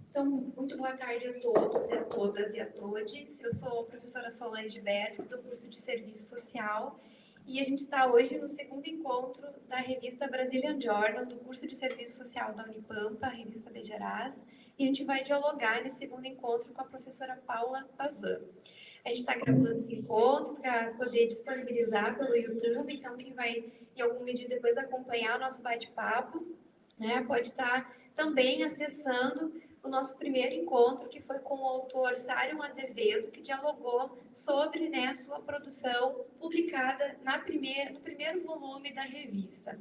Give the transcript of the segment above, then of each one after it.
Então, muito boa tarde a todos e a todas e a todes. Eu sou a professora Solange Berto, do curso de Serviço Social, e a gente está hoje no segundo encontro da revista Brazilian Journal, do curso de Serviço Social da Unipampa, a revista Bejarás, e a gente vai dialogar nesse segundo encontro com a professora Paula Pavan. A gente está gravando esse encontro para poder disponibilizar pelo YouTube, então quem vai, em alguma medida, depois acompanhar o nosso bate-papo, né, pode estar também acessando o nosso primeiro encontro, que foi com o autor Sário Azevedo, que dialogou sobre, né, a sua produção publicada no primeiro volume da revista.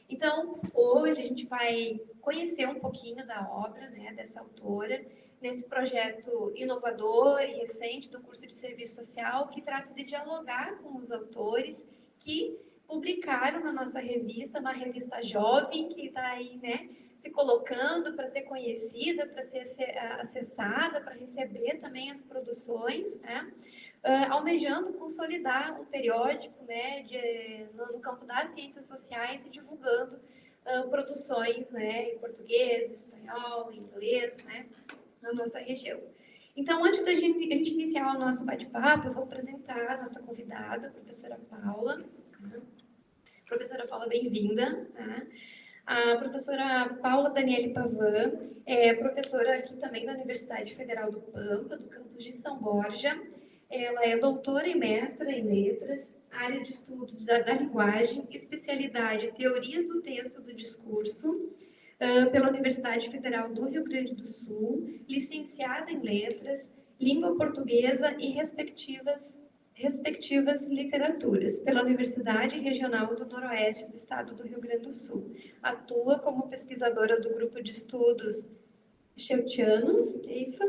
Então, hoje a gente vai conhecer um pouquinho da obra, né, dessa autora, nesse projeto inovador e recente do curso de Serviço Social, que trata de dialogar com os autores que publicaram na nossa revista, uma revista jovem que está aí, né, se colocando para ser conhecida, para ser acessada, para receber também as produções, né? Almejando consolidar um periódico, né, no campo das ciências sociais e divulgando produções, né, em português, espanhol, inglês, né, na nossa região. Então, antes da gente iniciar o nosso bate-papo, eu vou apresentar a nossa convidada, a professora Paula. Professora Paula, bem-vinda. A professora Paula Daniele Pavan é professora aqui também da Universidade Federal do Pampa, do campus de São Borja. Ela é doutora e mestra em letras, área de estudos da linguagem, especialidade Teorias do Texto do Discurso, pela Universidade Federal do Rio Grande do Sul, licenciada em letras, língua portuguesa e respectivas literaturas, pela Universidade Regional do Noroeste do Estado do Rio Grande do Sul. Atua como pesquisadora do grupo de estudos Sheltianos, é isso?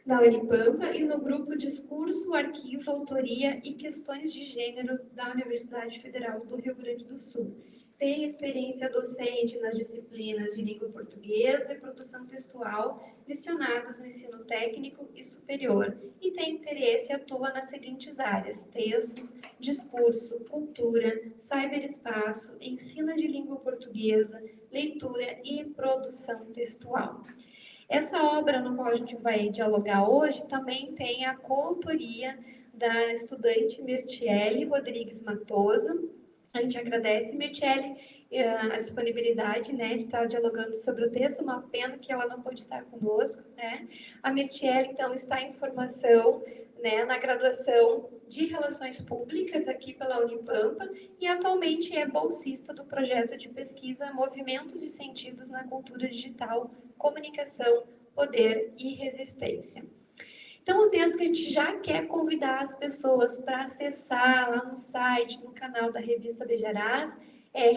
Da Unipampa, e no grupo Discurso, Arquivo, Autoria e Questões de Gênero da Universidade Federal do Rio Grande do Sul. Tem experiência docente nas disciplinas de língua portuguesa e produção textual, lecionadas no ensino técnico e superior, e tem interesse e atua nas seguintes áreas: textos, discurso, cultura, cyberespaço, ensino de língua portuguesa, leitura e produção textual. Essa obra no qual a gente vai dialogar hoje também tem a coautoria da estudante Mirtiele Rodrigues Matoso. A gente agradece, Mirtiele, a disponibilidade, né, de estar dialogando sobre o texto. Uma pena que ela não pôde estar conosco, né? A Mirtiele, então, está em formação, né, na graduação de Relações Públicas aqui pela Unipampa e atualmente é bolsista do projeto de pesquisa Movimentos e Sentidos na Cultura Digital, Comunicação, Poder e Resistência. Então, o texto que a gente já quer convidar as pessoas para acessar lá no site, no canal da revista Bejarás, é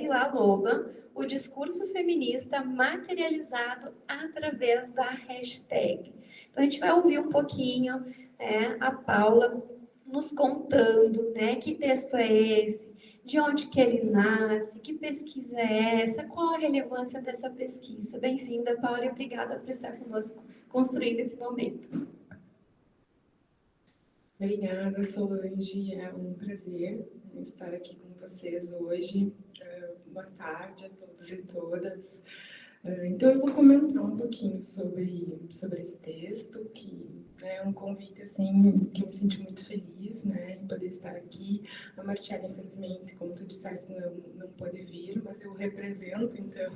#Laloba, o discurso feminista materializado através da hashtag. Então, a gente vai ouvir um pouquinho, né, a Paula nos contando, né, que texto é esse, de onde que ele nasce, que pesquisa é essa, qual a relevância dessa pesquisa. Bem-vinda, Paula, e obrigada por estar conosco, construindo esse momento. Obrigada, Solange. É um prazer estar aqui com vocês hoje. Boa tarde a todos e todas. Então, eu vou comentar um pouquinho sobre esse texto, que é um convite, assim, que eu me sinto muito feliz, né, em poder estar aqui. A Martiana, infelizmente, como tu disseste, não pôde vir, mas eu represento, então,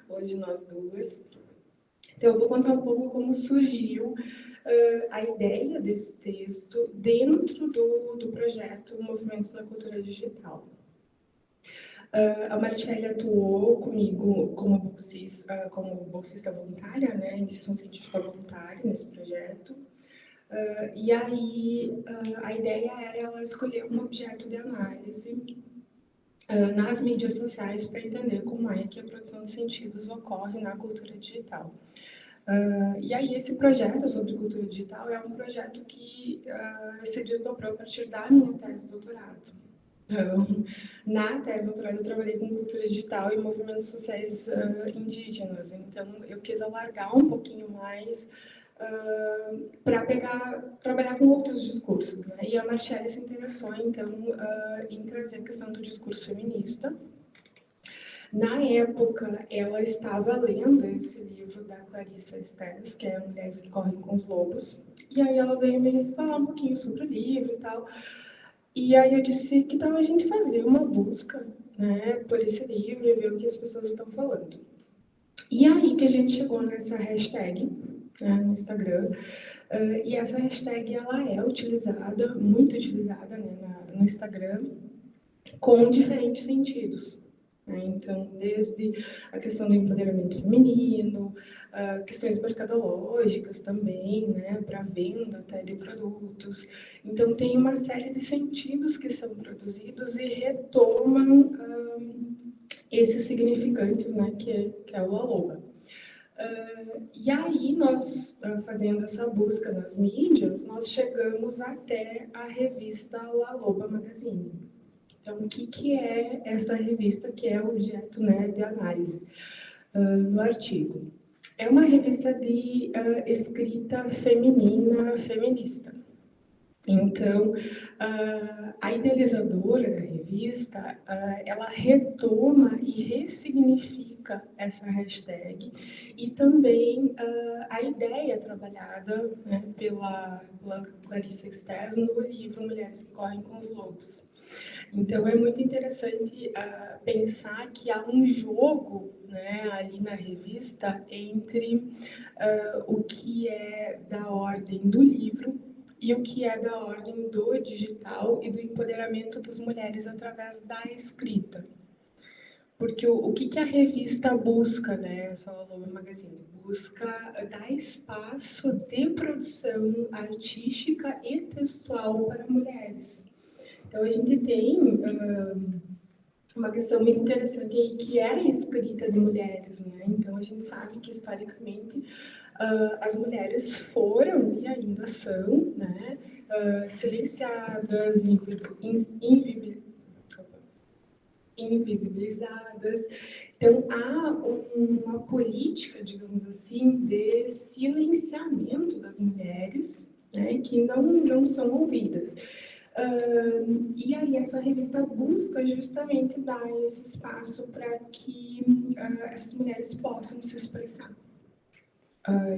hoje nós duas. Então, eu vou contar um pouco como surgiu a ideia desse texto dentro do projeto Movimentos na Cultura Digital. A Martiele atuou comigo como bolsista voluntária, né, iniciação científica voluntária nesse projeto. E aí a ideia era ela escolher um objeto de análise nas mídias sociais para entender como é que a produção de sentidos ocorre na cultura digital. E aí esse projeto sobre cultura digital é um projeto que se desdobrou a partir da minha tese de doutorado. Então, na tese de doutorado eu trabalhei com cultura digital e movimentos sociais indígenas, então eu quis alargar um pouquinho mais para trabalhar com outros discursos, né? E a Martiele se interessou então em trazer a questão do discurso feminista Na época, ela estava lendo esse livro da Clarissa Esteves, que é Mulheres que Correm com os Lobos, e aí ela veio me falar um pouquinho sobre o livro e tal. E aí eu disse que tal a gente fazer uma busca, né, por esse livro e ver o que as pessoas estão falando. E aí que a gente chegou nessa hashtag, né, no Instagram, e essa hashtag ela é utilizada, muito utilizada, né, no Instagram, com diferentes sentidos. Né? Então, desde a questão do empoderamento feminino, questões mercadológicas também, né, para venda até de produtos. Então, tem uma série de sentidos que são produzidos e retomam esses significantes, né, que é o Aloha. E aí, nós, fazendo essa busca nas mídias, nós chegamos até a revista La Loba Magazine. Então, o que é essa revista que é objeto, né, de análise no artigo? É uma revista de escrita feminina, feminista. Então, a idealizadora da revista, ela retoma e ressignifica essa hashtag e também a ideia trabalhada, né, pela Clarissa Esteves no livro Mulheres que Correm com os Lobos. Então, é muito interessante pensar que há um jogo, né, ali na revista entre o que é da ordem do livro e o que é da ordem do digital e do empoderamento das mulheres através da escrita. Porque o que a revista busca, né, essa Loba Magazine? Busca dar espaço de produção artística e textual para mulheres. Então, a gente tem uma questão muito interessante aí, que é a escrita de mulheres, né? Então, a gente sabe que, historicamente, as mulheres foram e ainda são, né, silenciadas, invisibilizadas. Então, há uma política, digamos assim, de silenciamento das mulheres, né, que não são ouvidas. E aí essa revista busca justamente dar esse espaço para que essas mulheres possam se expressar.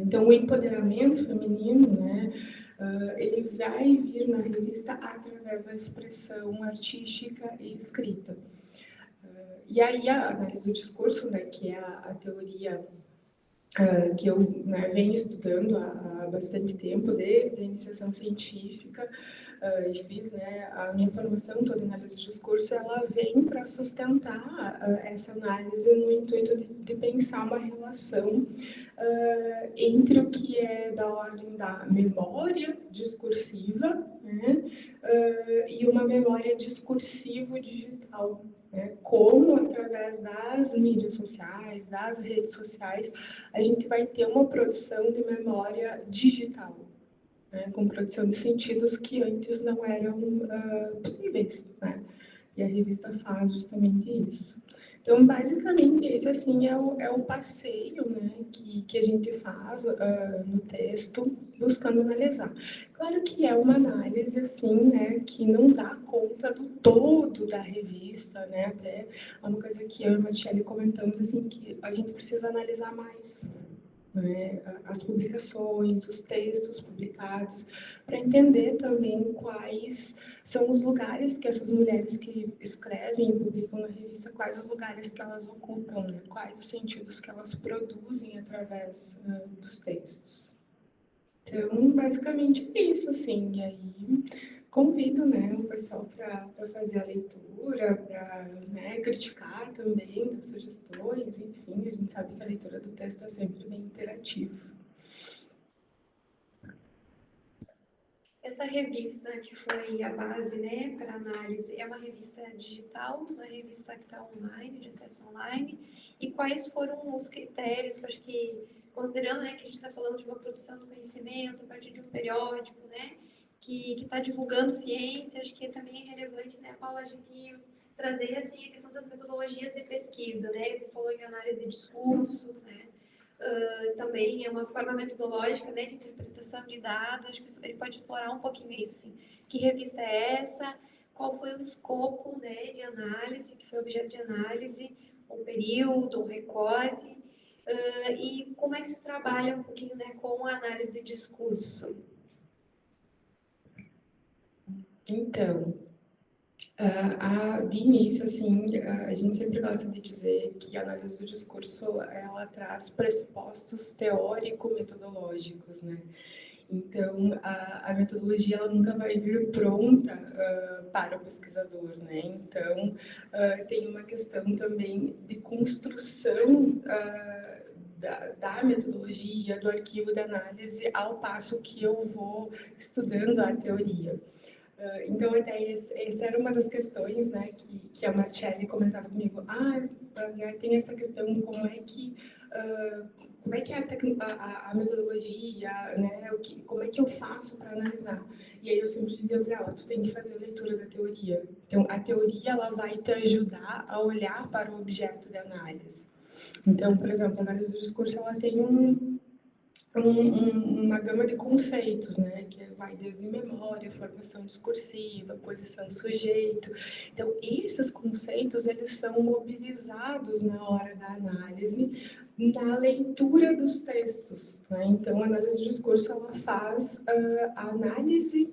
Então, o empoderamento feminino, né, ele vai vir na revista através da expressão artística e escrita. E aí a análise do discurso, né, que é a teoria que eu, né, venho estudando há bastante tempo, desde a iniciação científica, e fiz, né, a minha formação toda em análise de discurso, ela vem para sustentar essa análise no intuito de pensar uma relação entre o que é da ordem da memória discursiva, né, e uma memória discursivo digital. Né, como, através das mídias sociais, das redes sociais, a gente vai ter uma produção de memória digital, né, com produção de sentidos que antes não eram possíveis, né? E a revista faz justamente isso. Então, basicamente, esse assim é o passeio, né, que a gente faz no texto, buscando analisar. Claro que é uma análise assim, né, que não dá conta do todo da revista, né? Até é uma coisa que eu e a Michelle comentamos assim, que a gente precisa analisar mais, né, as publicações, os textos publicados, para entender também quais são os lugares que essas mulheres que escrevem e publicam na revista, quais os lugares que elas ocupam, né, quais os sentidos que elas produzem através dos textos. Então, basicamente é isso, assim, e aí convido, né, o pessoal para fazer a leitura, para, né, criticar também, dar sugestões, enfim, a gente sabe que a leitura do texto é sempre bem interativa. Essa revista que foi a base, né, para análise, é uma revista digital, uma revista que está online, de acesso online, e quais foram os critérios, que eu acho que, considerando, né, que a gente está falando de uma produção do conhecimento a partir de um periódico, né, que está divulgando ciência, acho que também é relevante, né, Paula, a gente trazer, assim, a questão das metodologias de pesquisa, né, você falou em análise de discurso, né, também é uma forma metodológica, né, de interpretação de dados, acho que ele pode explorar um pouquinho isso, assim. Que revista é essa? Qual foi o escopo, né, de análise, que foi objeto de análise? o período, o recorte, e como é que se trabalha um pouquinho, né, com a análise de discurso? Então, de início, assim, a gente sempre gosta de dizer que a análise do discurso, ela traz pressupostos teórico-metodológicos, né? Então, a metodologia ela nunca vai vir pronta para o pesquisador, né? Então, tem uma questão também de construção da metodologia, do arquivo de análise, ao passo que eu vou estudando a teoria. Então, até essa era uma das questões, né, que a Marcelli comentava comigo. Tem essa questão, como é que é a metodologia, né, como é que eu faço para analisar? E aí eu sempre dizia para ela, tu tem que fazer a leitura da teoria. Então, a teoria, ela vai te ajudar a olhar para o objeto de análise. Então, por exemplo, a análise do discurso, ela tem uma gama de conceitos, né, que vai desde memória, formação discursiva, posição do sujeito. Então, esses conceitos, eles são mobilizados na hora da análise, na leitura dos textos, né? Então, a análise de discurso, ela faz a análise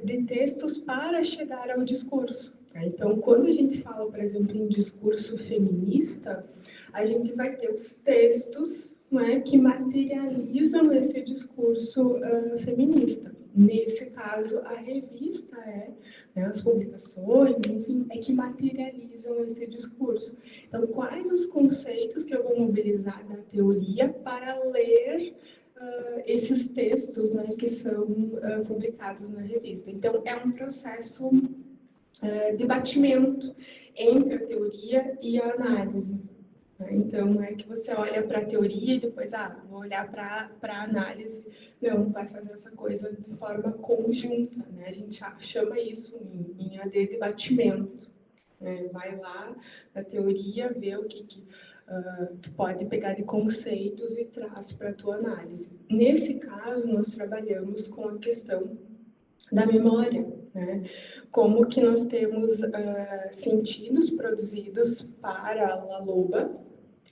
de textos para chegar ao discurso. Né? Então, quando a gente fala, por exemplo, em discurso feminista, a gente vai ter os textos, né, que materializam esse discurso feminista. Nesse caso, a revista né, as publicações, enfim, é que materializam esse discurso. Então, quais os conceitos que eu vou mobilizar da teoria para ler esses textos, né, que são publicados na revista? Então, é um processo de batimento entre a teoria e a análise. Então, é que você olha para a teoria e depois, vou olhar para a análise. Não, vai fazer essa coisa de forma conjunta, né? A gente chama isso em AD de batimento. Né? Vai lá na teoria, vê o que tu pode pegar de conceitos e traz para a tua análise. Nesse caso, nós trabalhamos com a questão da memória, né? Como que nós temos sentidos produzidos para a loba,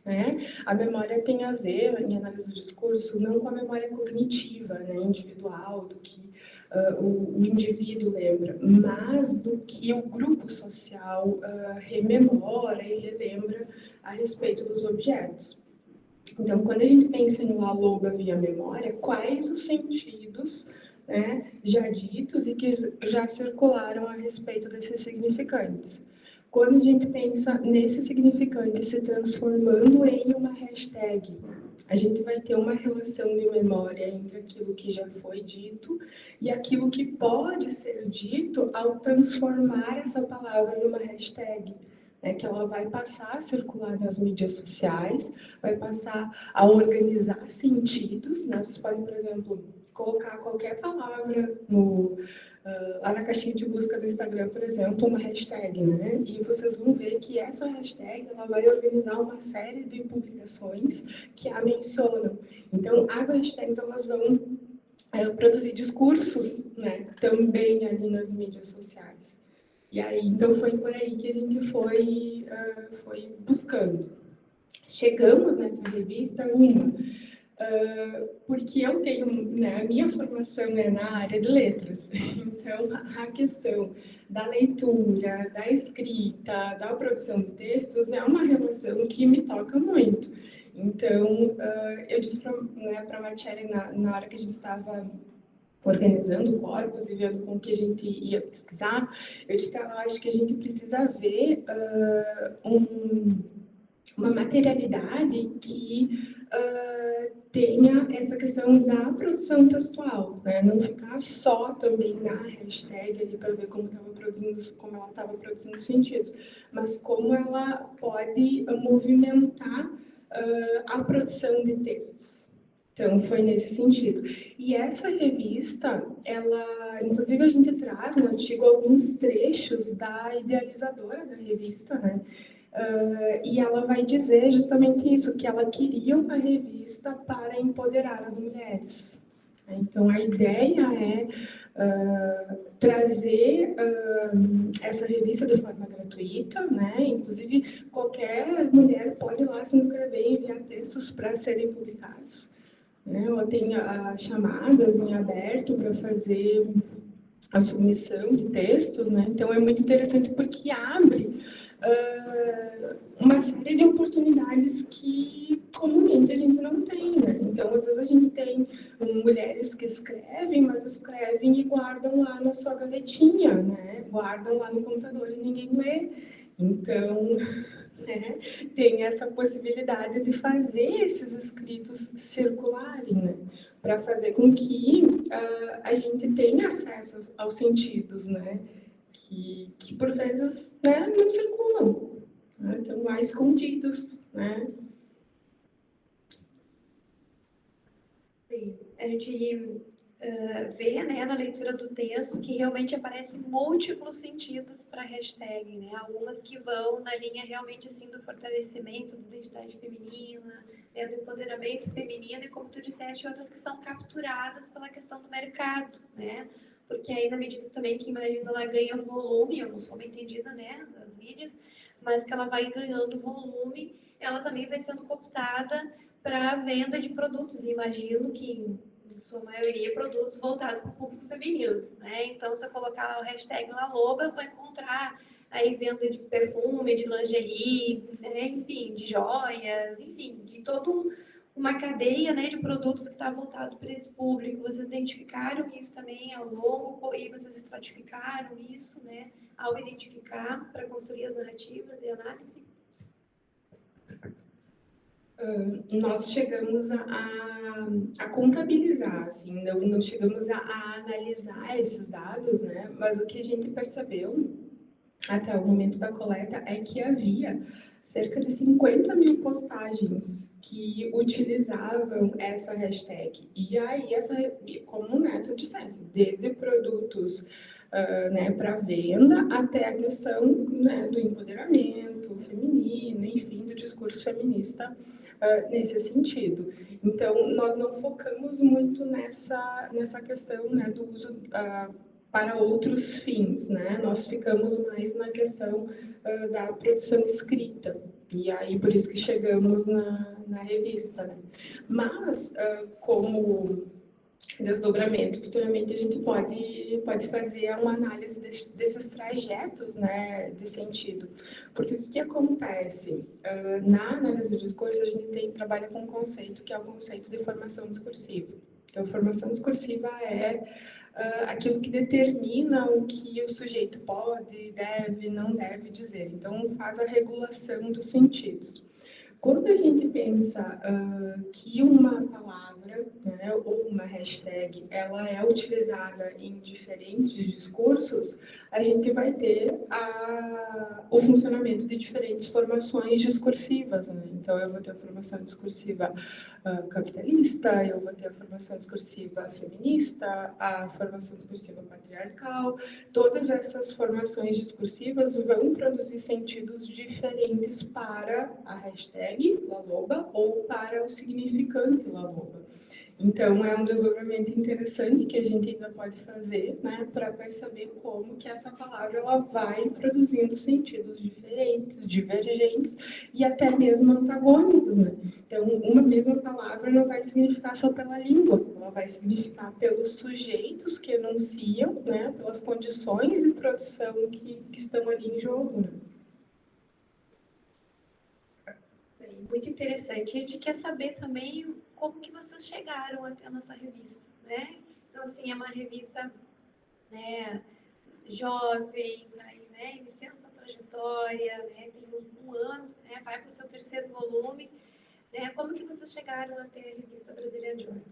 né? A memória tem a ver, em análise do discurso, não com a memória cognitiva, né, individual, do que o indivíduo lembra, mas do que o grupo social rememora e relembra a respeito dos objetos. Então, quando a gente pensa no Aloba via memória, quais os sentidos, né, já ditos e que já circularam a respeito desses significantes? Quando a gente pensa nesse significante se transformando em uma hashtag, a gente vai ter uma relação de memória entre aquilo que já foi dito e aquilo que pode ser dito ao transformar essa palavra numa hashtag, né, que ela vai passar a circular nas mídias sociais, vai passar a organizar sentidos, né? Vocês podem, por exemplo, colocar qualquer palavra lá na caixinha de busca do Instagram, por exemplo, uma hashtag, né? E vocês vão ver que essa hashtag ela vai organizar uma série de publicações que a mencionam. Então, as hashtags elas vão produzir discursos, né? Também ali nas mídias sociais. E aí, então, foi por aí que a gente foi buscando. Chegamos nessa revista porque eu tenho, né, a minha formação é na área de letras, então a questão da leitura, da escrita, da produção de textos é uma relação que me toca muito. Então, eu disse para a Marcelli, na hora que a gente estava organizando o corpus e vendo com que a gente ia pesquisar, eu disse para ela, acho que a gente precisa ver uma materialidade que tenha essa questão da produção textual, né? Não ficar só também na hashtag ali para ver como ela estava produzindo sentidos, mas como ela pode movimentar a produção de textos. Então, foi nesse sentido. E essa revista, inclusive a gente traz no artigo alguns trechos da idealizadora da revista, né? E ela vai dizer justamente isso, que ela queria uma revista para empoderar as mulheres. Então, a ideia é trazer essa revista de forma gratuita, né? Inclusive, qualquer mulher pode ir lá se inscrever e enviar textos para serem publicados. Né? Ela tem chamadas em aberto para fazer a submissão de textos, né? Então, é muito interessante porque abre uma série de oportunidades que comumente a gente não tem, né? Então, às vezes a gente tem mulheres que escrevem, mas escrevem e guardam lá na sua gavetinha, né? Guardam lá no computador e ninguém lê. Então, né, tem essa possibilidade de fazer esses escritos circularem, né? Para fazer com que a gente tenha acesso aos sentidos, né? Que por vezes, né, não circulam, né? Estão lá escondidos, né? A gente vê, né, na leitura do texto que realmente aparecem múltiplos sentidos para a hashtag, né? Algumas que vão na linha realmente assim do fortalecimento da identidade feminina, né, do empoderamento feminino e, como tu disseste, outras que são capturadas pela questão do mercado, né? Porque aí, na medida também que, imagina, ela ganha volume, eu não sou uma entendida, né, das mídias, mas que ela vai ganhando volume, ela também vai sendo cooptada para a venda de produtos. E imagino que em sua maioria, produtos voltados para o público feminino, né? Então, se eu colocar o hashtag La Loba, eu vou encontrar aí venda de perfume, de lingerie, né? Enfim, de joias, enfim, de toda uma cadeia, né, de produtos que está voltado para esse público. Vocês identificaram isso também ao longo e vocês estratificaram isso, né, ao identificar para construir as narrativas e análise? Nós chegamos a contabilizar, assim, não chegamos a analisar esses dados, né? Mas o que a gente percebeu até o momento da coleta é que havia cerca de 50 mil postagens que utilizavam essa hashtag. E aí, como o Neto dissesse, desde produtos né, para venda até a questão, né, do empoderamento feminino, enfim, do discurso feminista nesse sentido. Então, nós não focamos muito nessa questão, né, do uso para outros fins, né? Nós ficamos mais na questão da produção escrita, e aí por isso que chegamos na revista, né? Mas, como desdobramento, futuramente a gente pode fazer uma análise desses trajetos, né, de sentido. Porque o que acontece? Na análise do discurso, a gente trabalha com um conceito que é o conceito de formação discursiva. Então, formação discursiva é aquilo que determina o que o sujeito pode, deve, não deve dizer. Então, faz a regulação dos sentidos. Quando a gente pensa que uma palavra, né, ou uma hashtag, ela é utilizada em diferentes discursos, a gente vai ter o funcionamento de diferentes formações discursivas, né? Então, eu vou ter a formação discursiva capitalista, eu vou ter a formação discursiva feminista, a formação discursiva patriarcal. Todas essas formações discursivas vão produzir sentidos diferentes para a hashtag Laloba ou para o significante Laloba. Então, é um desdobramento interessante que a gente ainda pode fazer, né, para perceber como que essa palavra ela vai produzindo sentidos diferentes, divergentes e até mesmo antagônicos, né? Então, uma mesma palavra não vai significar só pela língua, ela vai significar pelos sujeitos que enunciam, né, pelas condições de produção que estão ali em jogo, né? Muito interessante. A gente quer saber também como que vocês chegaram até a nossa revista, né? Então, assim, é uma revista, né, jovem, aí, né, iniciando sua trajetória, né, tem um ano, né, vai para o seu terceiro volume, né? Como que vocês chegaram até a revista Brazilian Journal?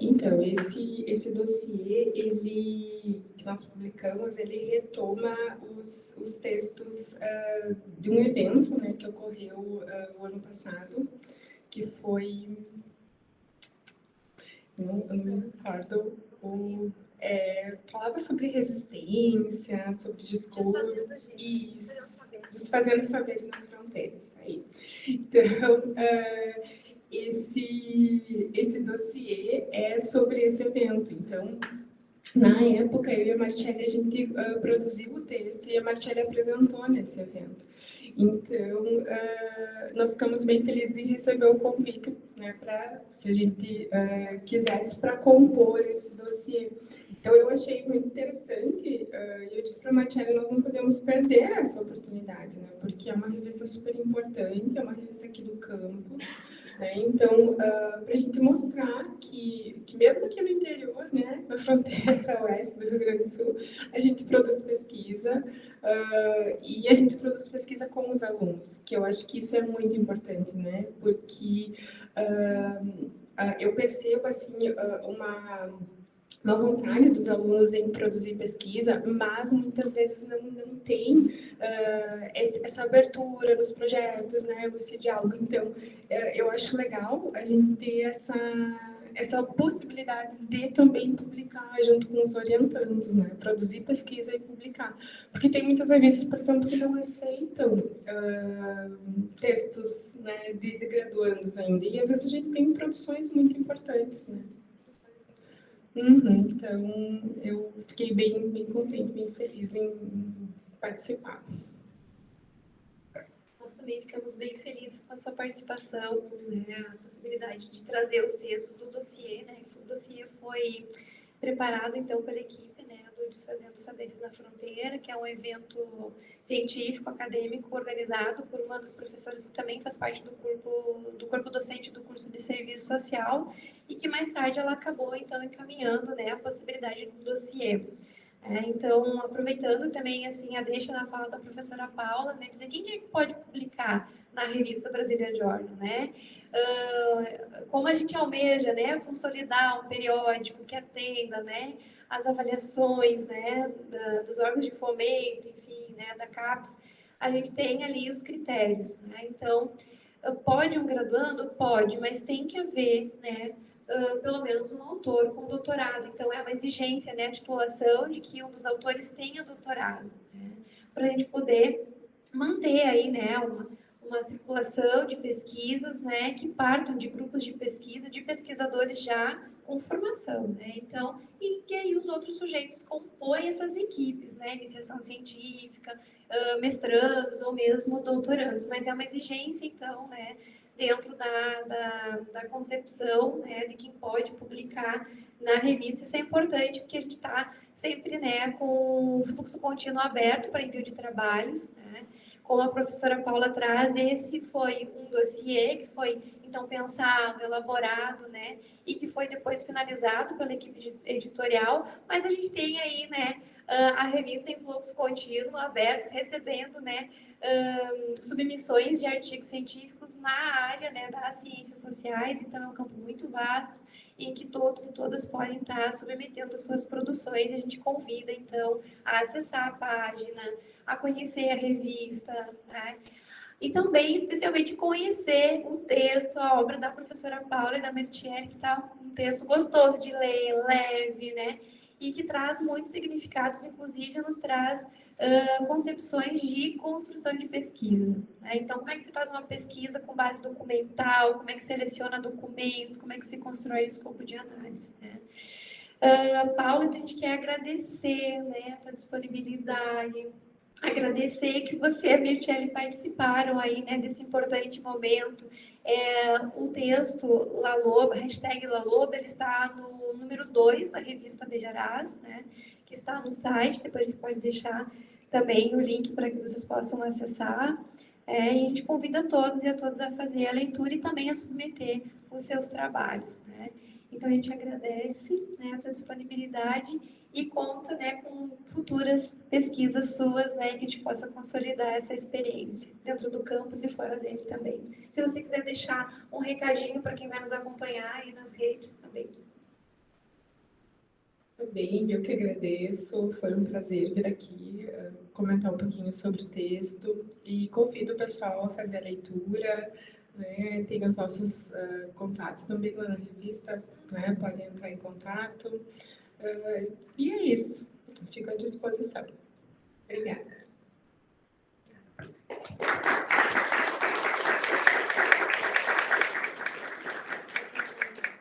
Então, esse dossiê, que nós publicamos, ele retoma os textos de um evento, né, que ocorreu o ano passado, que foi, eu não me recordo, falava sobre resistência, sobre discurso, isso, desfazendo saberes na fronteira, isso aí. Então, esse dossiê é sobre esse evento. Então, na época, eu e a Marcele, a gente produziu o texto e a Marcele apresentou nesse evento. Então, nós ficamos bem felizes em receber o convite, né, para, se a gente quisesse, para compor esse dossiê. Então, eu achei muito interessante, e eu disse para a Marcele, nós não podemos perder essa oportunidade, né, porque é uma revista super importante, é uma revista aqui do campus, né, então, para a gente mostrar que mesmo aqui no interior, né, na fronteira oeste do Rio Grande do Sul, a gente produz pesquisa, e a gente produz pesquisa com os alunos, que eu acho que isso é muito importante, né? Porque eu percebo assim uma vontade dos alunos em produzir pesquisa, mas muitas vezes não tem essa abertura nos projetos, né? Esse diálogo. Então, eu acho legal a gente ter essa possibilidade de também publicar junto com os orientandos, né? Produzir pesquisa e publicar. Porque tem muitas revistas, por exemplo, que não aceitam textos, né, de graduandos ainda. E às vezes a gente tem produções muito importantes, né? Então, eu fiquei bem contente, bem feliz em participar. Nós também ficamos bem felizes com a sua participação, né, a possibilidade de trazer os textos do dossiê, né? O dossiê foi preparado, então, pela equipe, né, do Desfazendo Saberes na Fronteira, que é um evento científico, acadêmico, organizado por uma das professoras que também faz parte do corpo docente do curso de Serviço Social, e que mais tarde ela acabou, então, encaminhando, né, a possibilidade do dossiê. Então, aproveitando também assim a deixa na fala da professora Paula, né, dizer quem é que pode publicar na revista Brazilian Journal, né? Como a gente almeja, né, consolidar um periódico que atenda, né, as avaliações, né, dos órgãos de fomento, enfim, né, da CAPES, a gente tem ali os critérios, né? Então, pode um graduando? Pode, mas tem que haver, né, pelo menos um autor com doutorado. Então, é uma exigência, né, a titulação de que um dos autores tenha doutorado, né, para a gente poder manter aí, né, uma circulação de pesquisas, né, que partam de grupos de pesquisa, de pesquisadores já com formação, né, então, e que aí os outros sujeitos compõem essas equipes, né, iniciação científica, mestrandos ou mesmo doutorandos, mas é uma exigência, então, né, dentro da concepção, né, de quem pode publicar na revista. Isso é importante, porque a gente está sempre, né, com o fluxo contínuo aberto para envio de trabalhos, né. Como a professora Paula traz, esse foi um dossiê que foi, então, pensado, elaborado, né, e que foi depois finalizado pela equipe editorial, mas a gente tem aí, né, a revista em fluxo contínuo, aberto, recebendo, né, submissões de artigos científicos na área, né, das ciências sociais. Então, é um campo muito vasto em que todos e todas podem estar submetendo suas produções, e a gente convida, então, a acessar a página, a conhecer a revista, né? E também, especialmente, conhecer o texto, a obra da professora Paula e da Mertieri, que está um texto gostoso de ler, leve, né? E que traz muitos significados, inclusive nos traz concepções de construção de pesquisa, né? Então, como é que se faz uma pesquisa com base documental, como é que seleciona documentos, como é que se constrói o escopo de análise, né? Paula, então, a gente quer agradecer, né, a tua disponibilidade, agradecer que você e a Mircea participaram aí, né, desse importante momento. O texto Laloba, hashtag Laloba, ele está no número 2 da revista Bejarás, né, que está no site. Depois a gente pode deixar também o link para que vocês possam acessar. E a gente convida todos e a todas a fazer a leitura e também a submeter os seus trabalhos, né. Então, a gente agradece, né, a tua disponibilidade e conta, né, com futuras pesquisas suas, né, que a gente possa consolidar essa experiência dentro do campus e fora dele também. Se você quiser deixar um recadinho para quem vai nos acompanhar aí nas redes também. Bem, eu que agradeço, foi um prazer vir aqui comentar um pouquinho sobre o texto e convido o pessoal a fazer a leitura, né? Tem os nossos contatos também lá na revista, né? Podem entrar em contato. E é isso, fico à disposição. Obrigada.